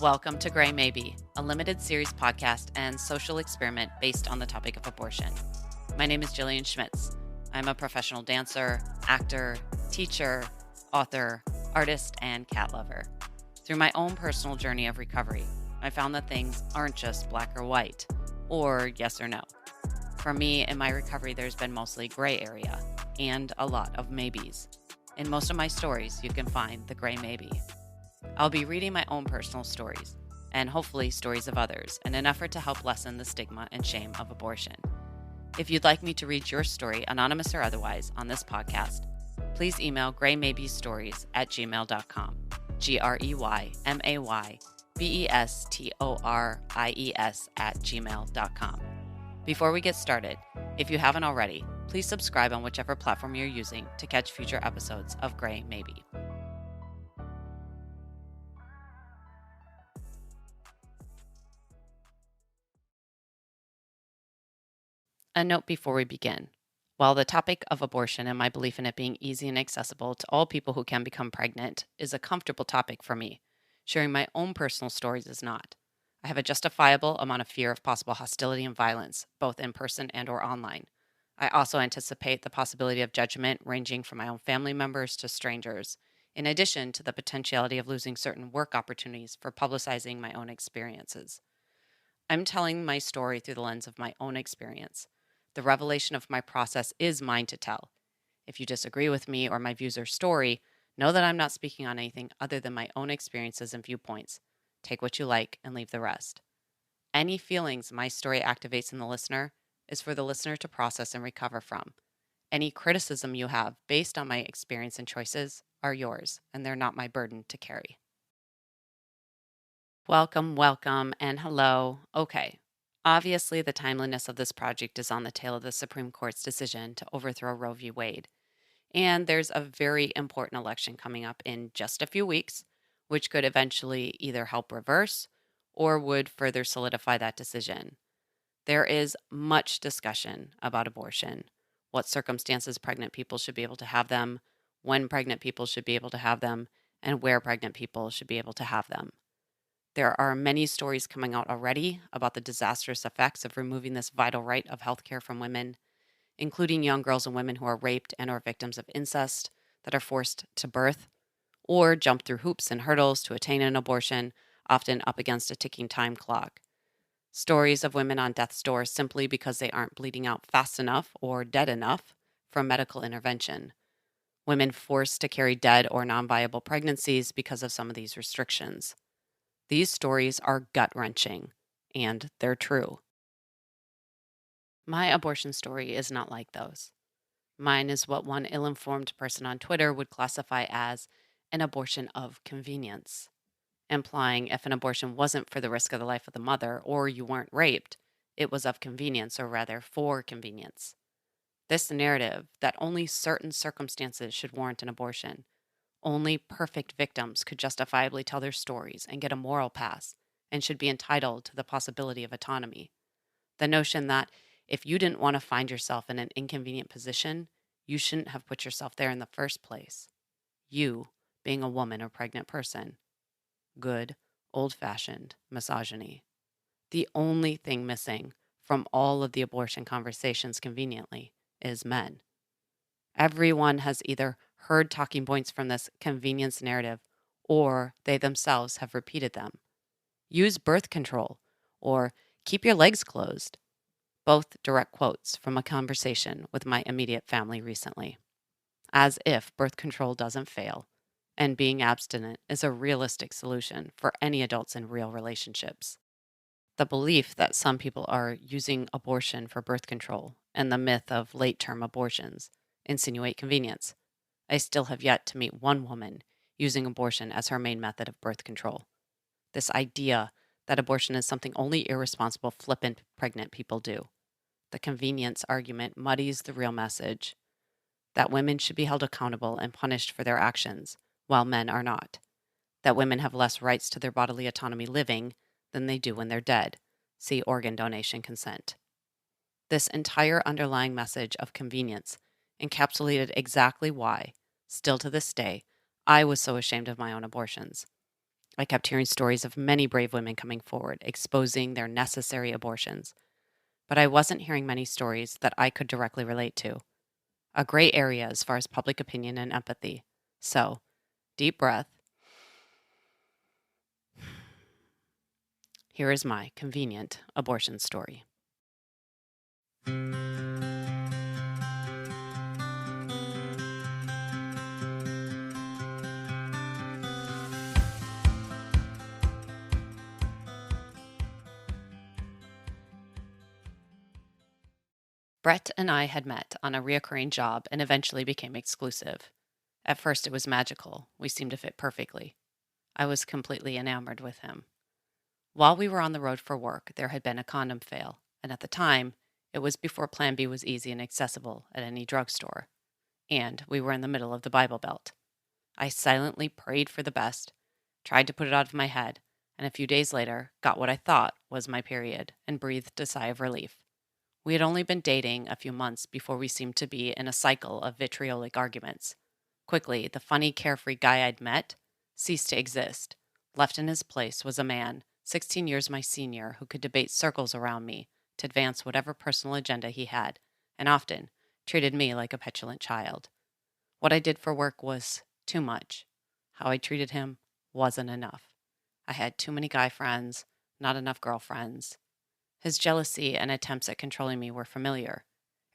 Welcome to Gray Maybe, a limited series podcast and social experiment based on the topic of abortion. My name is Jillian Schmitz. I'm a professional dancer, actor, teacher, author, artist, and cat lover. Through my own personal journey of recovery, I found that things aren't just black or white, or yes or no. For me, in my recovery, there's been mostly gray area and a lot of maybes. In most of my stories, you can find the gray maybe. I'll be reading my own personal stories, and hopefully stories of others, in an effort to help lessen the stigma and shame of abortion. If you'd like me to read your story, anonymous or otherwise, on this podcast, please email graymaybesstories@gmail.com, graymaybesstories@gmail.com. Before we get started, if you haven't already, please subscribe on whichever platform you're using to catch future episodes of Gray Maybe. A note before we begin. While the topic of abortion and my belief in it being easy and accessible to all people who can become pregnant is a comfortable topic for me, sharing my own personal stories is not. I have a justifiable amount of fear of possible hostility and violence, both in person and or online. I also anticipate the possibility of judgment ranging from my own family members to strangers, in addition to the potentiality of losing certain work opportunities for publicizing my own experiences. I'm telling my story through the lens of my own experience. The revelation of my process is mine to tell. If you disagree with me or my views or story, know that I'm not speaking on anything other than my own experiences and viewpoints. Take what you like and leave the rest. Any feelings my story activates in the listener is for the listener to process and recover from. Any criticism you have based on my experience and choices are yours, and they're not my burden to carry. Welcome, and hello. Okay. Obviously, the timeliness of this project is on the tail of the Supreme Court's decision to overthrow Roe v. Wade. And there's a very important election coming up in just a few weeks, which could eventually either help reverse or would further solidify that decision. There is much discussion about abortion, what circumstances pregnant people should be able to have them, when pregnant people should be able to have them, and where pregnant people should be able to have them. There are many stories coming out already about the disastrous effects of removing this vital right of healthcare from women, including young girls and women who are raped and or victims of incest that are forced to birth or jump through hoops and hurdles to attain an abortion, often up against a ticking time clock. Stories of women on death's door simply because they aren't bleeding out fast enough or dead enough from medical intervention. Women forced to carry dead or non-viable pregnancies because of some of these restrictions. These stories are gut-wrenching, and they're true. My abortion story is not like those. Mine is what one ill-informed person on Twitter would classify as an abortion of convenience, implying if an abortion wasn't for the risk of the life of the mother or you weren't raped, it was of convenience, or rather for convenience. This narrative that only certain circumstances should warrant an abortion, only perfect victims could justifiably tell their stories and get a moral pass and should be entitled to the possibility of autonomy. The notion that if you didn't want to find yourself in an inconvenient position, you shouldn't have put yourself there in the first place. You, being a woman or pregnant person. Good, old-fashioned misogyny. The only thing missing from all of the abortion conversations, conveniently, is men. Everyone has either heard talking points from this convenience narrative or they themselves have repeated them. Use birth control or keep your legs closed. Both direct quotes from a conversation with my immediate family recently. As if birth control doesn't fail and being abstinent is a realistic solution for any adults in real relationships. The belief that some people are using abortion for birth control and the myth of late-term abortions insinuate convenience. I still have yet to meet one woman using abortion as her main method of birth control. This idea that abortion is something only irresponsible, flippant, pregnant people do. The convenience argument muddies the real message that women should be held accountable and punished for their actions, while men are not. That women have less rights to their bodily autonomy living than they do when they're dead. See organ donation consent. This entire underlying message of convenience encapsulated exactly why, still to this day, I was so ashamed of my own abortions. I kept hearing stories of many brave women coming forward, exposing their necessary abortions, but I wasn't hearing many stories that I could directly relate to. A gray area as far as public opinion and empathy. So, deep breath. Here is my convenient abortion story. Brett and I had met on a reoccurring job and eventually became exclusive. At first, it was magical. We seemed to fit perfectly. I was completely enamored with him. While we were on the road for work, there had been a condom fail, and at the time, it was before Plan B was easy and accessible at any drugstore, and we were in the middle of the Bible Belt. I silently prayed for the best, tried to put it out of my head, and a few days later got what I thought was my period and breathed a sigh of relief. We had only been dating a few months before we seemed to be in a cycle of vitriolic arguments. Quickly, the funny, carefree guy I'd met ceased to exist. Left in his place was a man, 16 years my senior, who could debate circles around me to advance whatever personal agenda he had, and often treated me like a petulant child. What I did for work was too much. How I treated him wasn't enough. I had too many guy friends, not enough girlfriends. His jealousy and attempts at controlling me were familiar.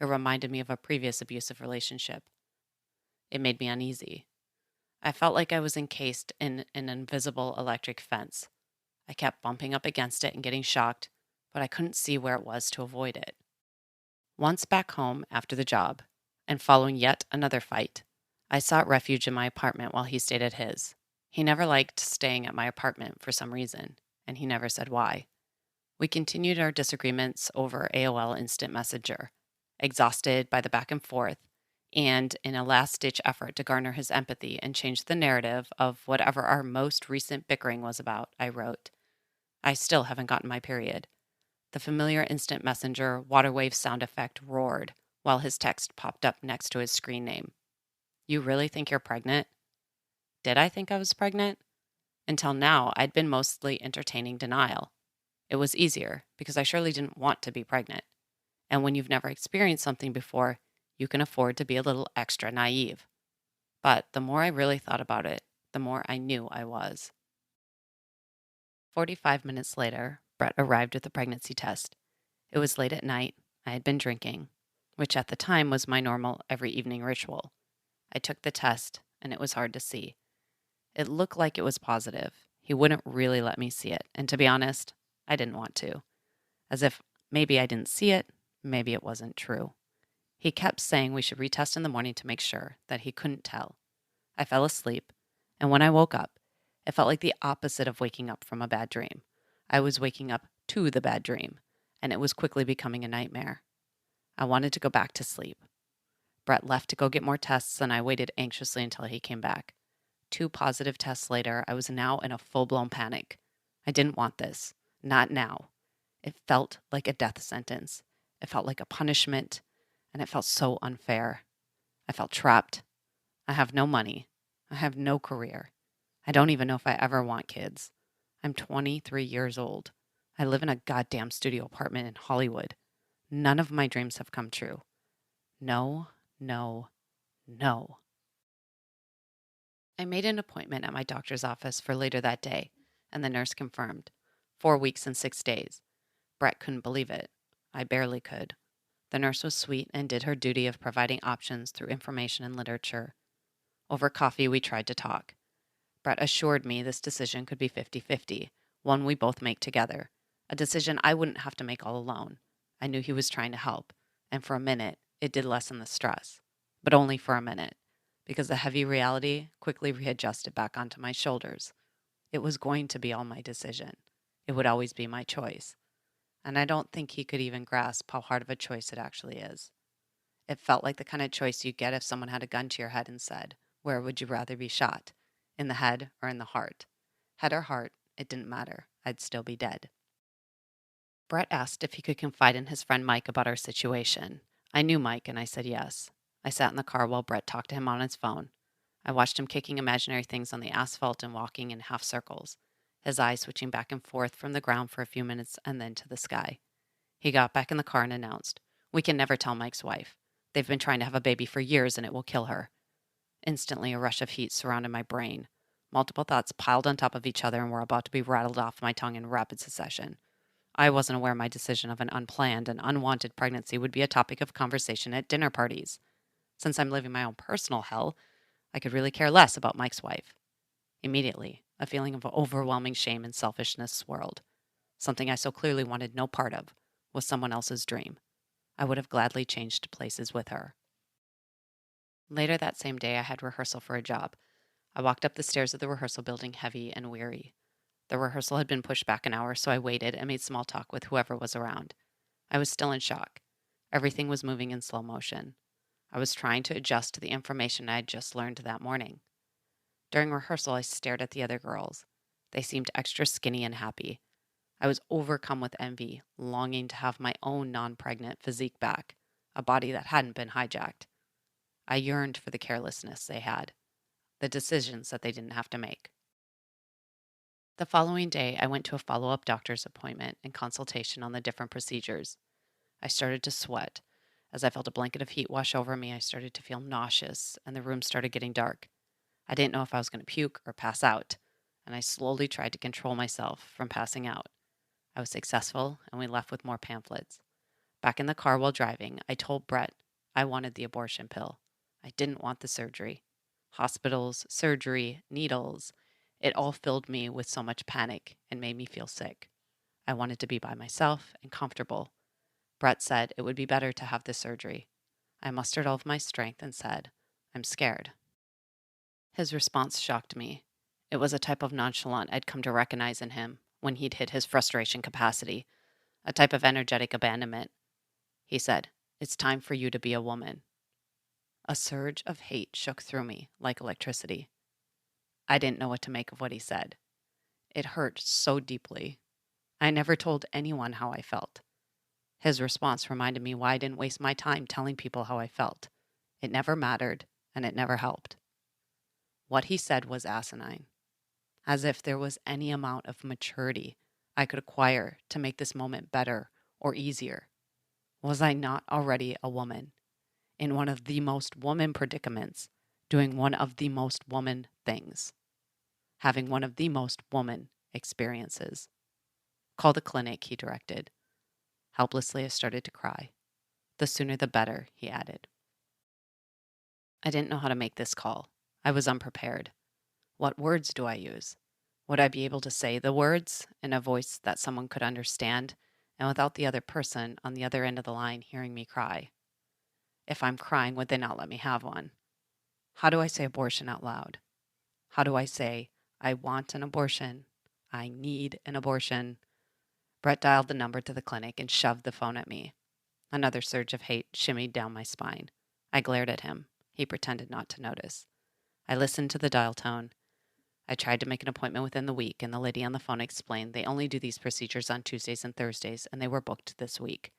It reminded me of a previous abusive relationship. It made me uneasy. I felt like I was encased in an invisible electric fence. I kept bumping up against it and getting shocked, but I couldn't see where it was to avoid it. Once back home after the job, and following yet another fight, I sought refuge in my apartment while he stayed at his. He never liked staying at my apartment for some reason, and he never said why. We continued our disagreements over AOL Instant Messenger, exhausted by the back and forth, and in a last ditch effort to garner his empathy and change the narrative of whatever our most recent bickering was about, I wrote, I still haven't gotten my period. The familiar instant messenger water wave sound effect roared while his text popped up next to his screen name. You really think you're pregnant? Did I think I was pregnant? Until now, I'd been mostly entertaining denial. It was easier because I surely didn't want to be pregnant. And when you've never experienced something before, you can afford to be a little extra naive. But the more I really thought about it, the more I knew I was. 45 minutes later, Brett arrived with the pregnancy test. It was late at night. I had been drinking, which at the time was my normal every evening ritual. I took the test, and it was hard to see. It looked like it was positive. He wouldn't really let me see it, and to be honest, I didn't want to. As if maybe I didn't see it, maybe it wasn't true. He kept saying we should retest in the morning to make sure that he couldn't tell. I fell asleep, and when I woke up, it felt like the opposite of waking up from a bad dream. I was waking up to the bad dream, and it was quickly becoming a nightmare. I wanted to go back to sleep. Brett left to go get more tests, and I waited anxiously until he came back. 2 positive tests later, I was now in a full-blown panic. I didn't want this. Not now. It felt like a death sentence. It felt like a punishment, and it felt so unfair. I felt trapped. I have no money. I have no career. I don't even know if I ever want kids. I'm 23 years old. I live in a goddamn studio apartment in Hollywood. None of my dreams have come true. No, no, no. I made an appointment at my doctor's office for later that day, and the nurse confirmed 4 weeks and 6 days. Brett couldn't believe it. I barely could. The nurse was sweet and did her duty of providing options through information and literature. Over coffee, we tried to talk. Brett assured me this decision could be 50-50, one we both make together, a decision I wouldn't have to make all alone. I knew he was trying to help, and for a minute, it did lessen the stress. But only for a minute, because the heavy reality quickly readjusted back onto my shoulders. It was going to be all my decision. It would always be my choice. And I don't think he could even grasp how hard of a choice it actually is. It felt like the kind of choice you'd get if someone had a gun to your head and said, where would you rather be shot? In the head or in the heart? Head or heart, it didn't matter. I'd still be dead. Brett asked if he could confide in his friend Mike about our situation. I knew Mike, and I said yes. I sat in the car while Brett talked to him on his phone. I watched him kicking imaginary things on the asphalt and walking in half circles. his eyes switching back and forth from the ground for a few minutes and then to the sky. He got back in the car and announced, "We can never tell Mike's wife. They've been trying to have a baby for years and it will kill her." Instantly, a rush of heat surrounded my brain. Multiple thoughts piled on top of each other and were about to be rattled off my tongue in rapid succession. I wasn't aware my decision of an unplanned and unwanted pregnancy would be a topic of conversation at dinner parties. Since I'm living my own personal hell, I could really care less about Mike's wife. Immediately, a feeling of overwhelming shame and selfishness swirled. Something I so clearly wanted no part of was someone else's dream. I would have gladly changed places with her. Later that same day, I had rehearsal for a job. I walked up the stairs of the rehearsal building heavy and weary. The rehearsal had been pushed back an hour, so I waited and made small talk with whoever was around. I was still in shock. Everything was moving in slow motion. I was trying to adjust to the information I had just learned that morning. During rehearsal, I stared at the other girls. They seemed extra skinny and happy. I was overcome with envy, longing to have my own non pregnant physique back, a body that hadn't been hijacked. I yearned for the carelessness they had, the decisions that they didn't have to make. The following day, I went to a follow up doctor's appointment and consultation on the different procedures. I started to sweat. As I felt a blanket of heat wash over me, I started to feel nauseous, and the room started getting dark. I didn't know if I was going to puke or pass out, and I slowly tried to control myself from passing out. I was successful, and we left with more pamphlets. Back in the car while driving, I told Brett I wanted the abortion pill. I didn't want the surgery. Hospitals, surgery, needles, it all filled me with so much panic and made me feel sick. I wanted to be by myself and comfortable. Brett said it would be better to have the surgery. I mustered all of my strength and said, "I'm scared." His response shocked me. It was a type of nonchalance I'd come to recognize in him when he'd hit his frustration capacity, a type of energetic abandonment. He said, "It's time for you to be a woman." A surge of hate shook through me like electricity. I didn't know what to make of what he said. It hurt so deeply. I never told anyone how I felt. His response reminded me why I didn't waste my time telling people how I felt. It never mattered, and it never helped. What he said was asinine, as if there was any amount of maturity I could acquire to make this moment better or easier. Was I not already a woman, in one of the most woman predicaments, doing one of the most woman things, having one of the most woman experiences? "Call the clinic," he directed. Helplessly, I started to cry. "The sooner the better," he added. I didn't know how to make this call. I was unprepared. What words do I use? Would I be able to say the words in a voice that someone could understand and without the other person on the other end of the line hearing me cry? If I'm crying, would they not let me have one? How do I say abortion out loud? How do I say, "I want an abortion. I need an abortion"? Brett dialed the number to the clinic and shoved the phone at me. Another surge of hate shimmied down my spine. I glared at him. He pretended not to notice. I listened to the dial tone. I tried to make an appointment within the week, and the lady on the phone explained they only do these procedures on Tuesdays and Thursdays, and they were booked this week.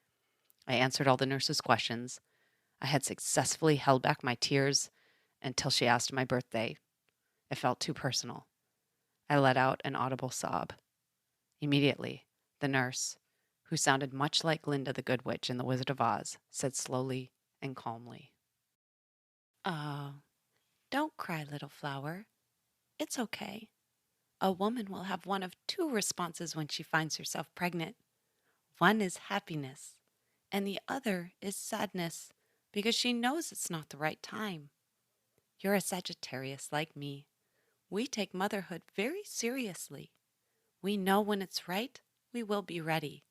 I answered all the nurse's questions. I had successfully held back my tears until she asked my birthday. It felt too personal. I let out an audible sob. Immediately, the nurse, who sounded much like Glinda the Good Witch in The Wizard of Oz, said slowly and calmly, "Oh, don't cry, little flower. It's okay. A woman will have one of two responses when she finds herself pregnant. One is happiness, and the other is sadness because she knows it's not the right time. You're a Sagittarius like me. We take motherhood very seriously. We know when it's right, we will be ready.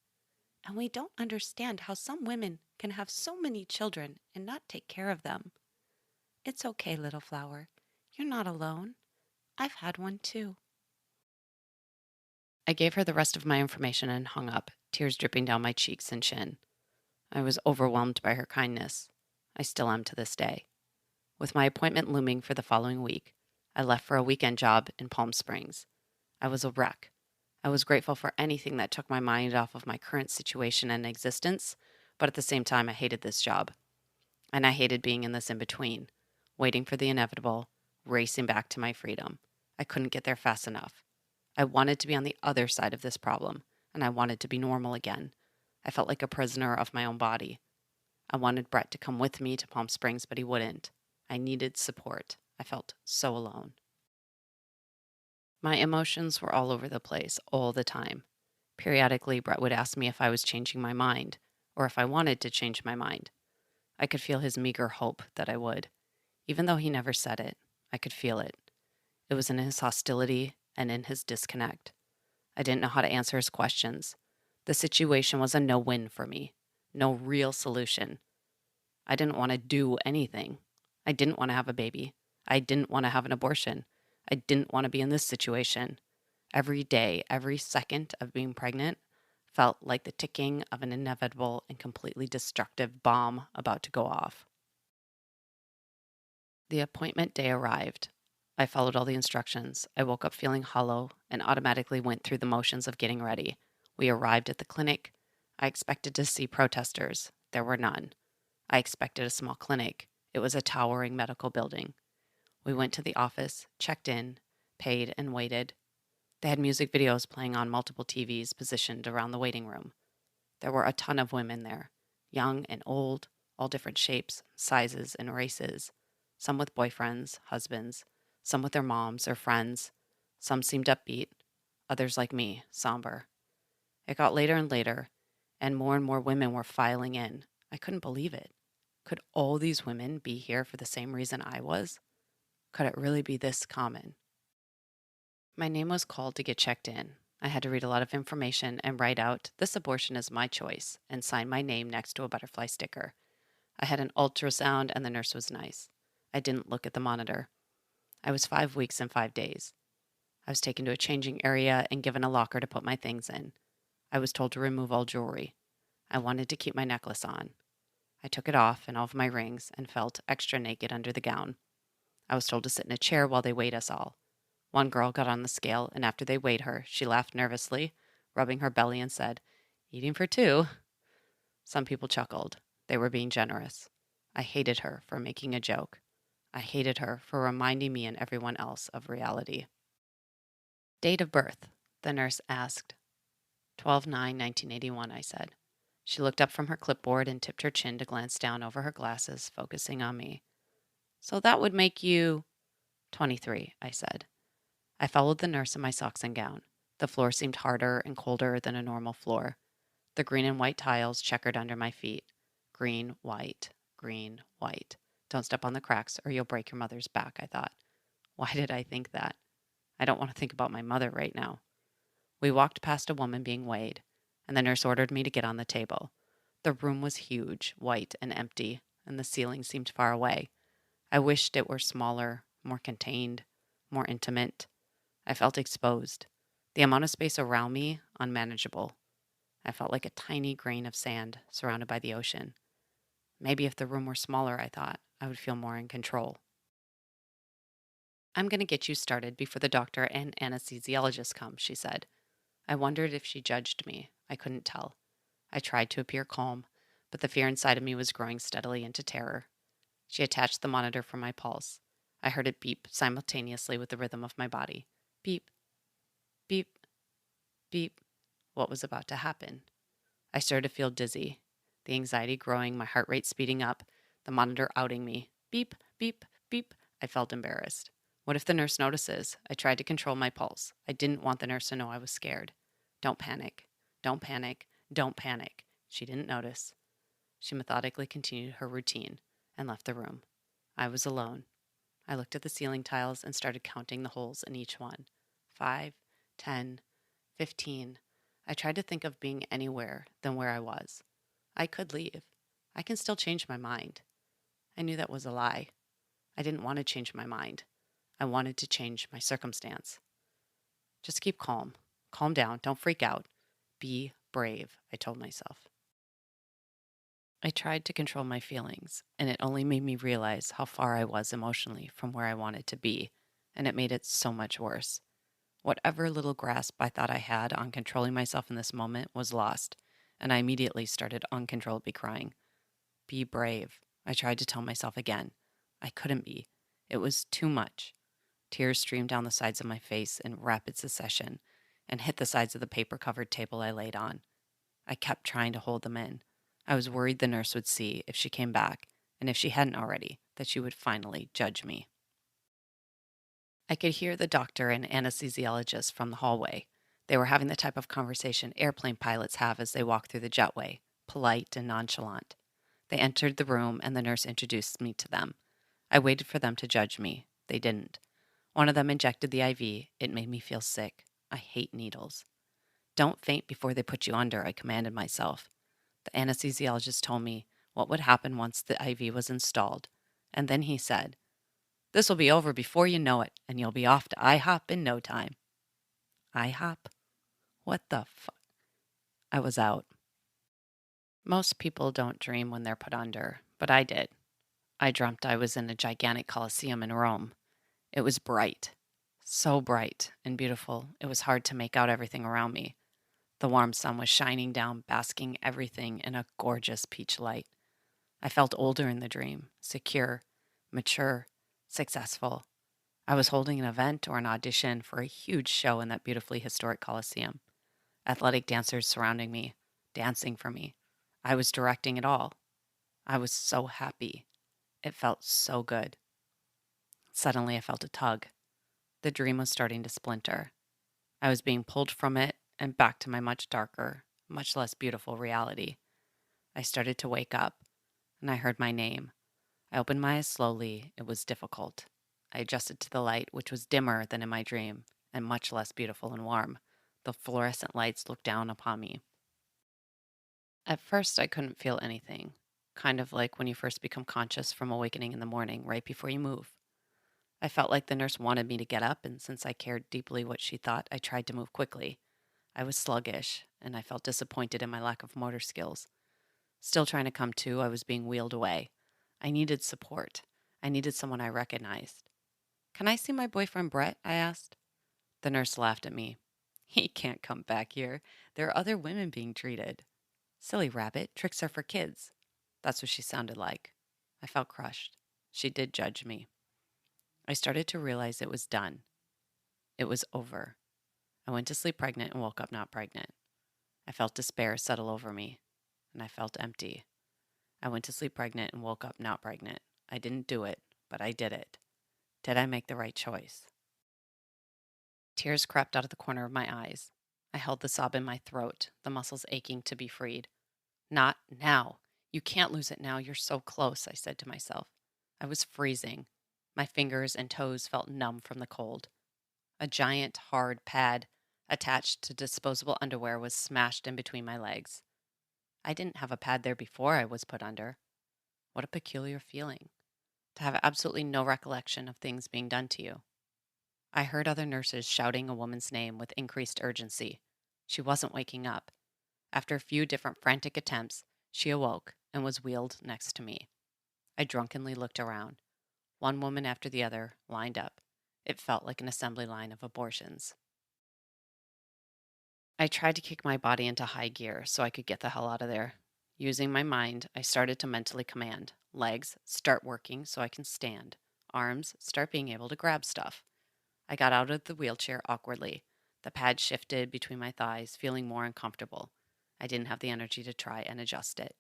And we don't understand how some women can have so many children and not take care of them. It's okay, little flower. You're not alone. I've had one too." I gave her the rest of my information and hung up, tears dripping down my cheeks and chin. I was overwhelmed by her kindness. I still am to this day. With my appointment looming for the following week, I left for a weekend job in Palm Springs. I was a wreck. I was grateful for anything that took my mind off of my current situation and existence, but at the same time, I hated this job. And I hated being in this in between, waiting for the inevitable, racing back to my freedom. I couldn't get there fast enough. I wanted to be on the other side of this problem, and I wanted to be normal again. I felt like a prisoner of my own body. I wanted Brett to come with me to Palm Springs, but he wouldn't. I needed support. I felt so alone. My emotions were all over the place all the time. Periodically, Brett would ask me if I was changing my mind, or if I wanted to change my mind. I could feel his meager hope that I would. Even though he never said it, I could feel it. It was in his hostility and in his disconnect. I didn't know how to answer his questions. The situation was a no win for me, no real solution. I didn't want to do anything. I didn't want to have a baby. I didn't want to have an abortion. I didn't want to be in this situation. Every day, every second of being pregnant felt like the ticking of an inevitable and completely destructive bomb about to go off. The appointment day arrived. I followed all the instructions. I woke up feeling hollow and automatically went through the motions of getting ready. We arrived at the clinic. I expected to see protesters. There were none. I expected a small clinic. It was a towering medical building. We went to the office, checked in, paid, and waited. They had music videos playing on multiple TVs positioned around the waiting room. There were a ton of women there, young and old, all different shapes, sizes, and races. Some with boyfriends, husbands, some with their moms or friends. Some seemed upbeat, others like me, somber. It got later and more women were filing in. I couldn't believe it. Could all these women be here for the same reason I was? Could it really be this common? My name was called to get checked in. I had to read a lot of information and write out, "This abortion is my choice," and sign my name next to a butterfly sticker. I had an ultrasound and the nurse was nice. I didn't look at the monitor. I was 5 weeks and 5 days. I was taken to a changing area and given a locker to put my things in. I was told to remove all jewelry. I wanted to keep my necklace on. I took it off and all of my rings and felt extra naked under the gown. I was told to sit in a chair while they weighed us all. One girl got on the scale, and after they weighed her, she laughed nervously, rubbing her belly, and said, "Eating for two." Some people chuckled. They were being generous. I hated her for making a joke. I hated her for reminding me and everyone else of reality. Date of birth, the nurse asked. 12/9/1981, I said. She looked up from her clipboard and tipped her chin to glance down over her glasses, focusing on me. "So that would make you 23, I said. I followed the nurse in my socks and gown. The floor seemed harder and colder than a normal floor. The green and white tiles checkered under my feet. Green, white, green, white. Don't step on the cracks or you'll break your mother's back, I thought. Why did I think that? I don't want to think about my mother right now. We walked past a woman being weighed, and the nurse ordered me to get on the table. The room was huge, white, and empty, and the ceiling seemed far away. I wished it were smaller, more contained, more intimate. I felt exposed. The amount of space around me, unmanageable. I felt like a tiny grain of sand surrounded by the ocean. Maybe if the room were smaller, I thought, I would feel more in control. "I'm going to get you started before the doctor and anesthesiologist come," she said. I wondered if she judged me. I couldn't tell. I tried to appear calm, but the fear inside of me was growing steadily into terror. She attached the monitor for my pulse. I heard it beep simultaneously with the rhythm of my body. Beep, beep, beep. What was about to happen? I started to feel dizzy, the anxiety growing, my heart rate speeding up, the monitor outing me. Beep, beep, beep. I felt embarrassed. What if the nurse notices? I tried to control my pulse. I didn't want the nurse to know I was scared. Don't panic. Don't panic. Don't panic. She didn't notice. She methodically continued her routine and left the room. I was alone. I looked at the ceiling tiles and started counting the holes in each one. 5, 10, 15. I tried to think of being anywhere than where I was. I could leave. I can still change my mind. I knew that was a lie. I didn't want to change my mind. I wanted to change my circumstance. Just keep calm. Calm down. Don't freak out. Be brave, I told myself. I tried to control my feelings, and it only made me realize how far I was emotionally from where I wanted to be, and it made it so much worse. Whatever little grasp I thought I had on controlling myself in this moment was lost, and I immediately started uncontrollably crying. Be brave, I tried to tell myself again. I couldn't be. It was too much. Tears streamed down the sides of my face in rapid succession, and hit the sides of the paper covered table I laid on. I kept trying to hold them in. I was worried the nurse would see if she came back, and if she hadn't already, that she would finally judge me. I could hear the doctor and anesthesiologist from the hallway. They were having the type of conversation airplane pilots have as they walk through the jetway, polite and nonchalant. They entered the room, and the nurse introduced me to them. I waited for them to judge me. They didn't. One of them injected the IV. It made me feel sick. I hate needles. Don't faint before they put you under, I commanded myself. The anesthesiologist told me what would happen once the IV was installed, and then he said, "This will be over before you know it, and you'll be off to IHOP in no time." IHOP? What the fuck? I was out. Most people don't dream when they're put under, but I did. I dreamt I was in a gigantic coliseum in Rome. It was bright, so bright and beautiful, it was hard to make out everything around me. The warm sun was shining down, basking everything in a gorgeous peach light. I felt older in the dream, secure, mature, successful. I was holding an event or an audition for a huge show in that beautifully historic coliseum. Athletic dancers surrounding me, dancing for me. I was directing it all. I was so happy. It felt so good. Suddenly, I felt a tug. The dream was starting to splinter. I was being pulled from it and back to my much darker, much less beautiful reality. I started to wake up, and I heard my name. I opened my eyes slowly. It was difficult. I adjusted to the light, which was dimmer than in my dream and much less beautiful and warm. The fluorescent lights looked down upon me. At first, I couldn't feel anything, kind of like when you first become conscious from awakening in the morning right before you move. I felt like the nurse wanted me to get up, and since I cared deeply what she thought, I tried to move quickly. I was sluggish, and I felt disappointed in my lack of motor skills. Still trying to come to, I was being wheeled away. I needed support. I needed someone I recognized. "Can I see my boyfriend Brett?" I asked. The nurse laughed at me. "He can't come back here. There are other women being treated." "Silly rabbit, tricks are for kids." That's what she sounded like. I felt crushed. She did judge me. I started to realize it was done. It was over. I went to sleep pregnant and woke up not pregnant. I felt despair settle over me, and I felt empty. I went to sleep pregnant and woke up not pregnant. I didn't do it, but I did it. Did I make the right choice? Tears crept out of the corner of my eyes. I held the sob in my throat, the muscles aching to be freed. "Not now. You can't lose it now. You're so close," I said to myself. I was freezing. My fingers and toes felt numb from the cold. A giant, hard pad attached to disposable underwear was smashed in between my legs. I didn't have a pad there before I was put under. What a peculiar feeling, to have absolutely no recollection of things being done to you. I heard other nurses shouting a woman's name with increased urgency. She wasn't waking up. After a few different frantic attempts, she awoke and was wheeled next to me. I drunkenly looked around. One woman after the other lined up. It felt like an assembly line of abortions. I tried to kick my body into high gear so I could get the hell out of there. Using my mind, I started to mentally command. Legs, start working so I can stand. Arms, start being able to grab stuff. I got out of the wheelchair awkwardly. The pad shifted between my thighs, feeling more uncomfortable. I didn't have the energy to try and adjust it.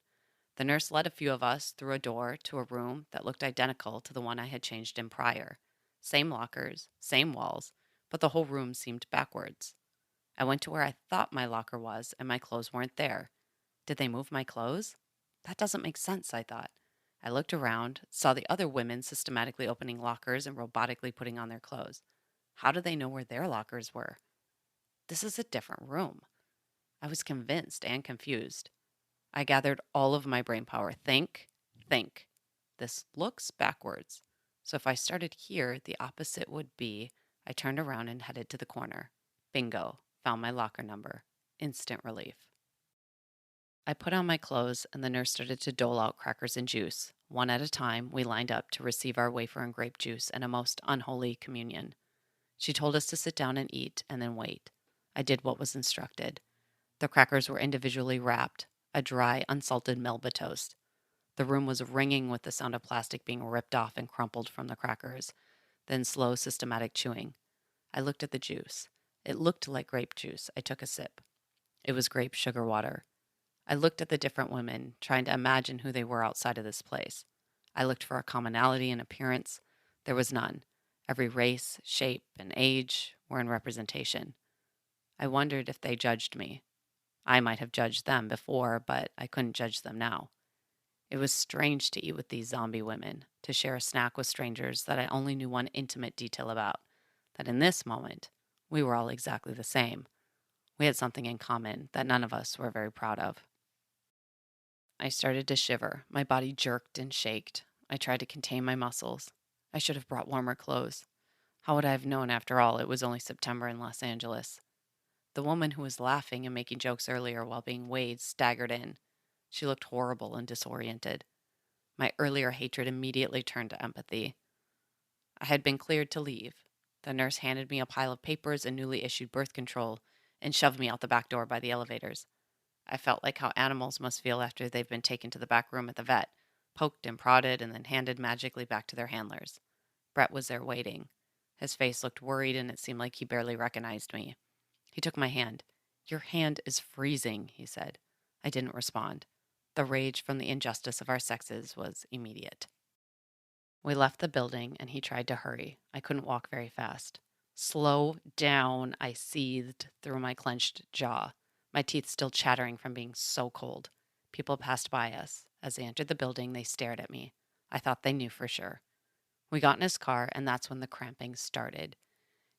The nurse led a few of us through a door to a room that looked identical to the one I had changed in prior. Same lockers, same walls, but the whole room seemed backwards. I went to where I thought my locker was, and my clothes weren't there. Did they move my clothes? That doesn't make sense, I thought. I looked around, saw the other women systematically opening lockers and robotically putting on their clothes. How do they know where their lockers were? This is a different room. I was convinced and confused. I gathered all of my brain power. Think, think. This looks backwards. So if I started here, the opposite would be I turned around and headed to the corner. Bingo. Found my locker number. Instant relief. I put on my clothes, and the nurse started to dole out crackers and juice. One at a time, we lined up to receive our wafer and grape juice and a most unholy communion. She told us to sit down and eat, and then wait. I did what was instructed. The crackers were individually wrapped, a dry, unsalted Melba toast. The room was ringing with the sound of plastic being ripped off and crumpled from the crackers, then slow, systematic chewing. I looked at the juice. It looked like grape juice. I took a sip. It was grape sugar water. I looked at the different women, trying to imagine who they were outside of this place. I looked for a commonality in appearance. There was none. Every race, shape, and age were in representation. I wondered if they judged me. I might have judged them before, but I couldn't judge them now. It was strange to eat with these zombie women, to share a snack with strangers that I only knew one intimate detail about, that in this moment, we were all exactly the same. We had something in common that none of us were very proud of. I started to shiver. My body jerked and shaked. I tried to contain my muscles. I should have brought warmer clothes. How would I have known, after all, it was only September in Los Angeles? The woman who was laughing and making jokes earlier while being weighed staggered in. She looked horrible and disoriented. My earlier hatred immediately turned to empathy. I had been cleared to leave. The nurse handed me a pile of papers and newly issued birth control and shoved me out the back door by the elevators. I felt like how animals must feel after they've been taken to the back room at the vet, poked and prodded, and then handed magically back to their handlers. Brett was there waiting. His face looked worried, and it seemed like he barely recognized me. He took my hand. "Your hand is freezing," he said. I didn't respond. The rage from the injustice of our sexes was immediate. We left the building, and he tried to hurry. I couldn't walk very fast. "Slow down," I seethed through my clenched jaw, my teeth still chattering from being so cold. People passed by us. As they entered the building, they stared at me. I thought they knew for sure. We got in his car, and that's when the cramping started.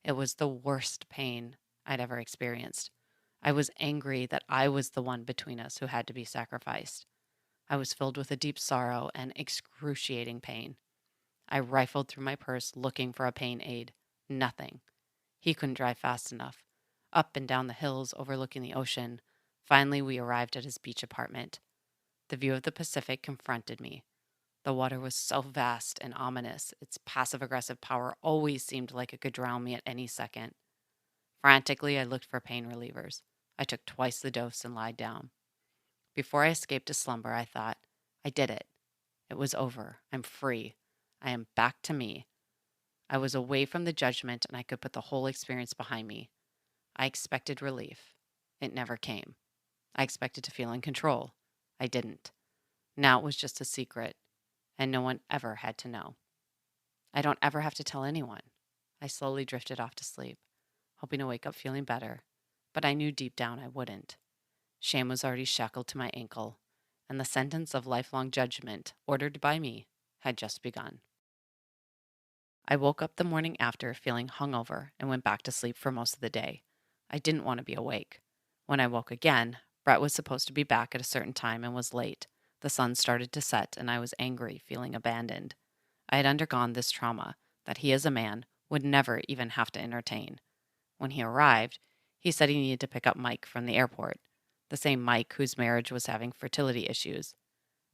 It was the worst pain I'd ever experienced. I was angry that I was the one between us who had to be sacrificed. I was filled with a deep sorrow and excruciating pain. I rifled through my purse looking for a pain aid. Nothing. He couldn't drive fast enough. Up and down the hills overlooking the ocean. Finally, we arrived at his beach apartment. The view of the Pacific confronted me. The water was so vast and ominous. Its passive aggressive power always seemed like it could drown me at any second. Frantically, I looked for pain relievers. I took twice the dose and lied down. Before I escaped to slumber, I thought, I did it. It was over. I'm free. I am back to me. I was away from the judgment and I could put the whole experience behind me. I expected relief. It never came. I expected to feel in control. I didn't. Now it was just a secret, and no one ever had to know. I don't ever have to tell anyone. I slowly drifted off to sleep, hoping to wake up feeling better, but I knew deep down I wouldn't. Shame was already shackled to my ankle, and the sentence of lifelong judgment, ordered by me, had just begun. I woke up the morning after feeling hungover and went back to sleep for most of the day. I didn't want to be awake. When I woke again, Brett was supposed to be back at a certain time and was late. The sun started to set, and I was angry, feeling abandoned. I had undergone this trauma that he, as a man, would never even have to entertain. When he arrived, he said he needed to pick up Mike from the airport, the same Mike whose marriage was having fertility issues.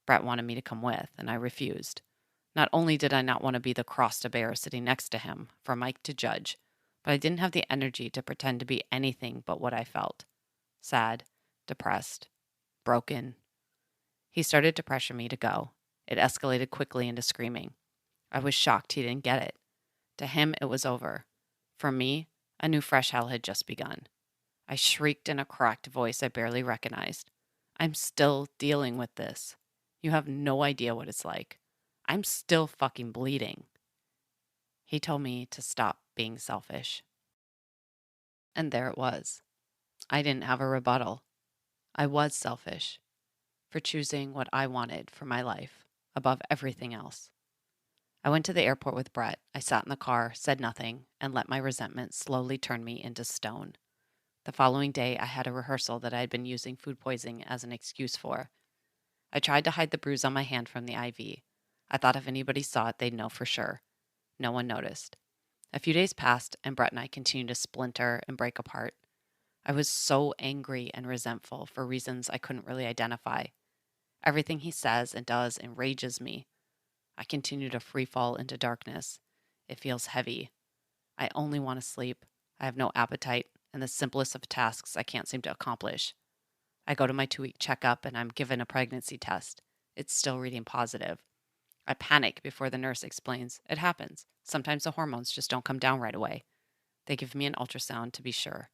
Brett wanted me to come with, and I refused. Not only did I not want to be the cross to bear sitting next to him for Mike to judge, but I didn't have the energy to pretend to be anything but what I felt: sad, depressed, broken. He started to pressure me to go. It escalated quickly into screaming. I was shocked he didn't get it. To him, it was over. For me, a new fresh hell had just begun. I shrieked in a cracked voice I barely recognized. "I'm still dealing with this. You have no idea what it's like. I'm still fucking bleeding." He told me to stop being selfish. And there it was. I didn't have a rebuttal. I was selfish for choosing what I wanted for my life above everything else. I went to the airport with Brett. I sat in the car, said nothing, and let my resentment slowly turn me into stone. The following day, I had a rehearsal that I had been using food poisoning as an excuse for. I tried to hide the bruise on my hand from the IV. I thought if anybody saw it, they'd know for sure. No one noticed. A few days passed, and Brett and I continued to splinter and break apart. I was so angry and resentful for reasons I couldn't really identify. Everything he says and does enrages me. I continue to free fall into darkness. It feels heavy. I only want to sleep. I have no appetite, and the simplest of tasks I can't seem to accomplish. I go to my 2-week checkup and I'm given a pregnancy test. It's still reading positive. I panic before the nurse explains. It happens. Sometimes the hormones just don't come down right away. They give me an ultrasound to be sure.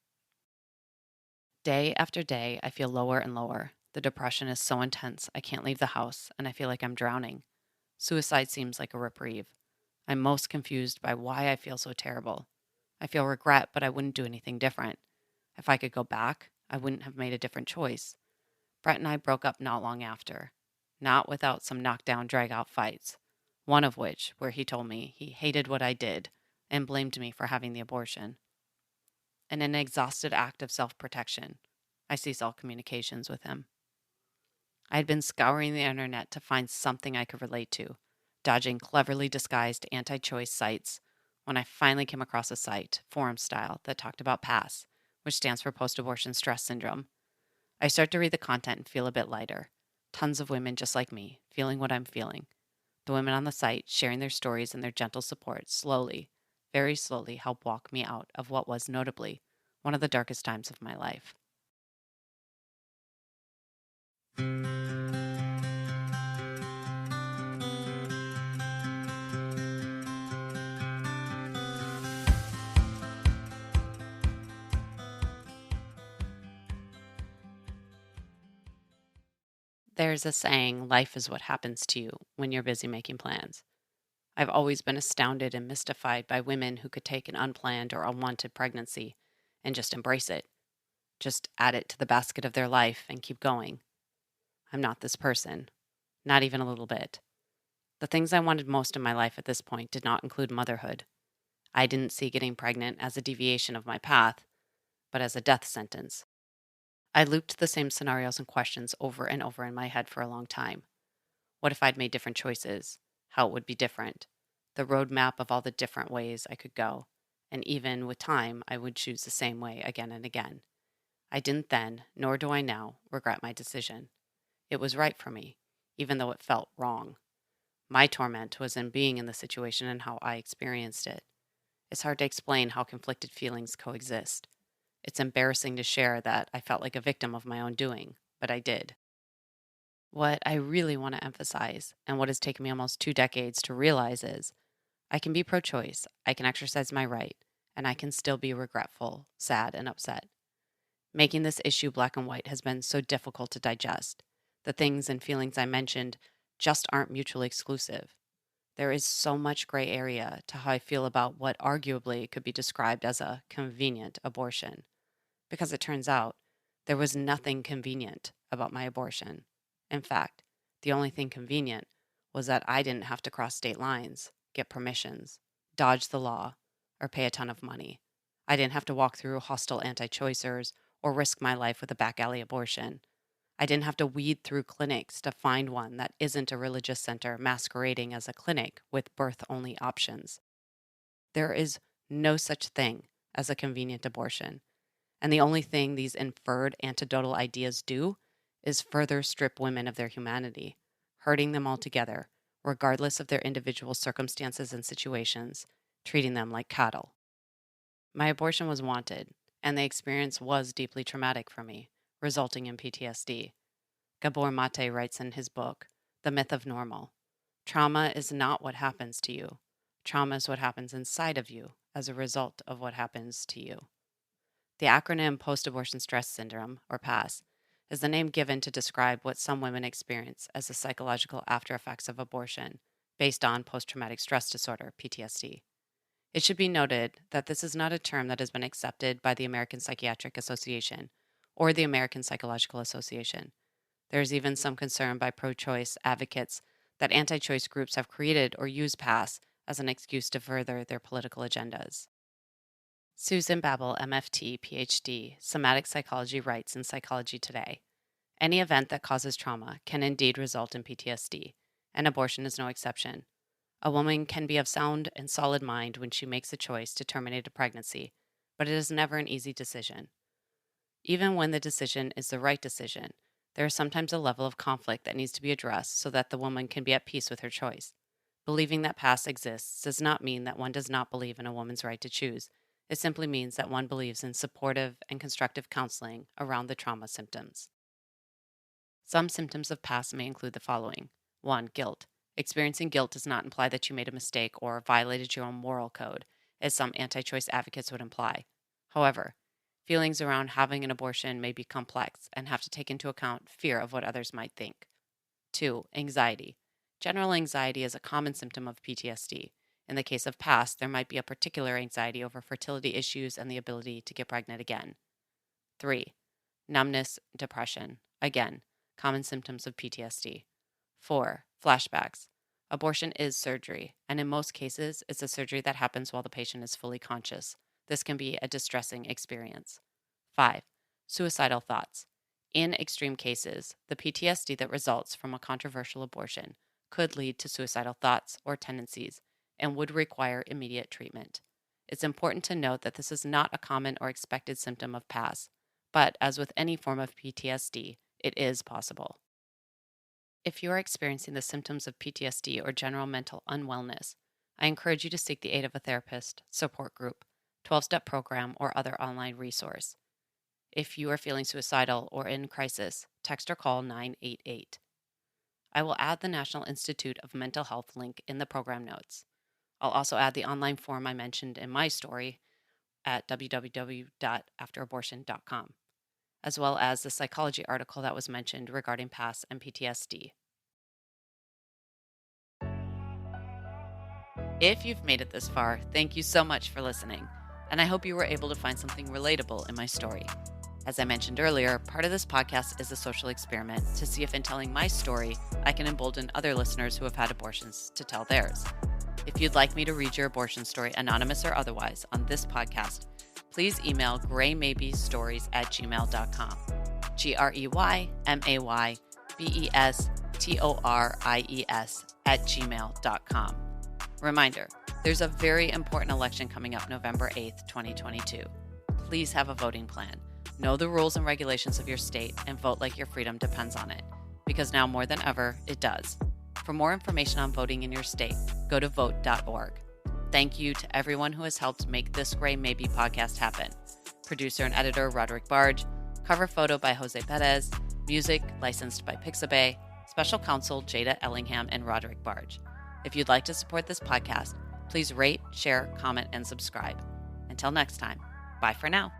Day after day, I feel lower and lower. The depression is so intense, I can't leave the house, and I feel like I'm drowning. Suicide seems like a reprieve. I'm most confused by why I feel so terrible. I feel regret, but I wouldn't do anything different. If I could go back, I wouldn't have made a different choice. Brett and I broke up not long after, not without some knockdown, drag out fights. One of which, where he told me he hated what I did and blamed me for having the abortion. In an exhausted act of self protection, I ceased all communications with him. I had been scouring the internet to find something I could relate to, dodging cleverly disguised anti choice sites, when I finally came across a site, forum style, that talked about PASS, which stands for post abortion stress syndrome. I start to read the content and feel a bit lighter. Tons of women just like me, feeling what I'm feeling. The women on the site sharing their stories and their gentle support slowly, very slowly help walk me out of what was notably one of the darkest times of my life. There's a saying, life is what happens to you when you're busy making plans. I've always been astounded and mystified by women who could take an unplanned or unwanted pregnancy and just embrace it, just add it to the basket of their life and keep going. I'm not this person, not even a little bit. The things I wanted most in my life at this point did not include motherhood. I didn't see getting pregnant as a deviation of my path, but as a death sentence. I looped the same scenarios and questions over and over in my head for a long time. What if I'd made different choices? How it would be different? The roadmap of all the different ways I could go. And even with time, I would choose the same way again and again. I didn't then, nor do I now, regret my decision. It was right for me, even though it felt wrong. My torment was in being in the situation and how I experienced it. It's hard to explain how conflicted feelings coexist. It's embarrassing to share that I felt like a victim of my own doing, but I did. What I really want to emphasize, and what has taken me almost 2 decades to realize, is I can be pro choice, I can exercise my right, and I can still be regretful, sad, and upset. Making this issue black and white has been so difficult to digest. The things and feelings I mentioned just aren't mutually exclusive. There is so much gray area to how I feel about what arguably could be described as a convenient abortion, because it turns out there was nothing convenient about my abortion. In fact, the only thing convenient was that I didn't have to cross state lines, get permissions, dodge the law, or pay a ton of money. I didn't have to walk through hostile anti choicers or risk my life with a back alley abortion. I didn't have to weed through clinics to find one that isn't a religious center masquerading as a clinic with birth only options. There is no such thing as a convenient abortion. And the only thing these inferred antidotal ideas do is further strip women of their humanity, hurting them altogether, regardless of their individual circumstances and situations, treating them like cattle. My abortion was wanted, and the experience was deeply traumatic for me, resulting in PTSD. Gabor Mate writes in his book, The Myth of Normal, trauma is not what happens to you. Trauma is what happens inside of you as a result of what happens to you. The acronym Post Abortion Stress Syndrome, or PASS, is the name given to describe what some women experience as the psychological after effects of abortion based on post traumatic stress disorder, PTSD. It should be noted that this is not a term that has been accepted by the American Psychiatric Association or the American Psychological Association. There is even some concern by pro choice advocates that anti choice groups have created or used PASS as an excuse to further their political agendas. Susan Babel, MFT, PhD, Somatic Psychology, writes in Psychology Today, any event that causes trauma can indeed result in PTSD, and abortion is no exception. A woman can be of sound and solid mind when she makes a choice to terminate a pregnancy, but it is never an easy decision. Even when the decision is the right decision, there is sometimes a level of conflict that needs to be addressed so that the woman can be at peace with her choice. Believing that PASS exists does not mean that one does not believe in a woman's right to choose. It simply means that one believes in supportive and constructive counseling around the trauma symptoms. Some symptoms of PASS may include the following: 1. Guilt. Experiencing guilt does not imply that you made a mistake or violated your own moral code. as some anti-choice advocates would imply. However, feelings around having an abortion may be complex and have to take into account fear of what others might think. 2. Anxiety. General anxiety is a common symptom of PTSD. In the case of PASS, there might be a particular anxiety over fertility issues and the ability to get pregnant again. 3. Numbness, depression. Again, common symptoms of PTSD. 4. Flashbacks. Abortion is surgery, and in most cases, it's a surgery that happens while the patient is fully conscious. This can be a distressing experience. 5. Suicidal thoughts. In extreme cases, the PTSD that results from a controversial abortion could lead to suicidal thoughts or tendencies and would require immediate treatment. It's important to note that this is not a common or expected symptom of PASS, but as with any form of PTSD, it is possible. If you are experiencing the symptoms of PTSD or general mental unwellness, I encourage you to seek the aid of a therapist, support group, 12-step program, or other online resource. If you are feeling suicidal or in crisis, text or call 988. I will add the National Institute of Mental Health link in the program notes. I'll also add the online form I mentioned in my story at www.afterabortion.com, as well as the psychology article that was mentioned regarding PASS and PTSD. If you've made it this far, thank you so much for listening, and I hope you were able to find something relatable in my story. As I mentioned earlier, part of this podcast is a social experiment to see if in telling my story, I can embolden other listeners who have had abortions to tell theirs. If you'd like me to read your abortion story, anonymous or otherwise, on this podcast, please email graymaybestories@gmail.com. graymaybestories@gmail.com. Reminder, there's a very important election coming up November 8th, 2022. Please have a voting plan. Know the rules and regulations of your state and vote like your freedom depends on it, because now more than ever, it does. For more information on voting in your state, go to vote.org. Thank you to everyone who has helped make this Gray Maybe podcast happen. Producer and editor Roderick Barge, cover photo by Jose Perez, music licensed by Pixabay, special counsel Jada Ellingham and Roderick Barge. If you'd like to support this podcast, please rate, share, comment, and subscribe. Until next time, bye for now.